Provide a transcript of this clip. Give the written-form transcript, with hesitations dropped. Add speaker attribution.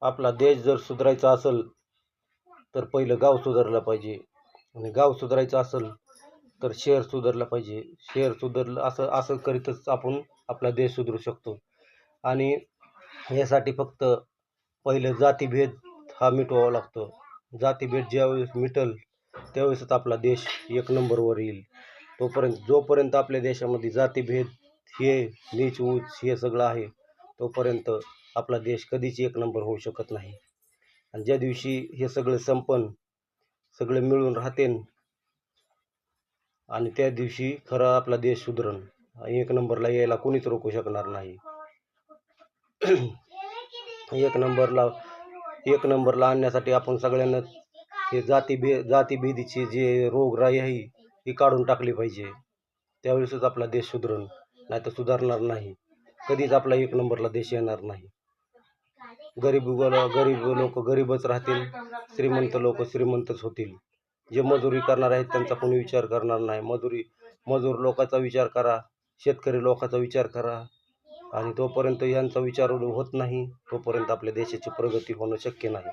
Speaker 1: आपला देश जर सुधारायचा असेल तर पहिलं गाव सुधारलं पाहिजे आणि गाव सुधारायचं असेल तर शहर सुधारलं पाहिजे. शहर सुधारलं असं असं करीतच आपण आपला देश सुधारू शकतो. आणि यासाठी फक्त पहिलं जातीभेद हा मिटवावा लागतो. जातीभेद ज्यावेळेस मिटल त्यावेळेसच आपला देश एक नंबरवर येईल. जोपर्यंत आपल्या देशामध्ये जातीभेद हे नीच उच हे सगळं आहे तोपर्यंत आपला देश कधीच एक नंबर होऊ शकत नाही. आणि ज्या दिवशी हे सगळं संपन सगळे मिळून राहतेन आणि त्या दिवशी खरा आपला देश सुधरण. एक नंबरला यायला कोणीच रोखू शकणार नाही. एक नंबरला आणण्यासाठी आपण सगळ्यांना हे जातीभेदीचे जे रोगराई आहे ही काढून टाकली पाहिजे. त्यावेळेसच आपला देश सुधरण, नाही तर सुधारणार नाही. कधीच आपला एक नंबरला देश येणार नाही. गरीब लोक गरीबच राहतील, श्रीमंत लोक श्रीमंतच होतील. जे मजुरी करणार आहेत त्यांचा कोणी विचार करणार नाही. मजूर लोकांचा विचार करा, शेतकरी लोकांचा विचार करा. आणि तोपर्यंत यांचा विचार होत नाही तोपर्यंत आपल्या देशाची प्रगती होणं शक्य नाही.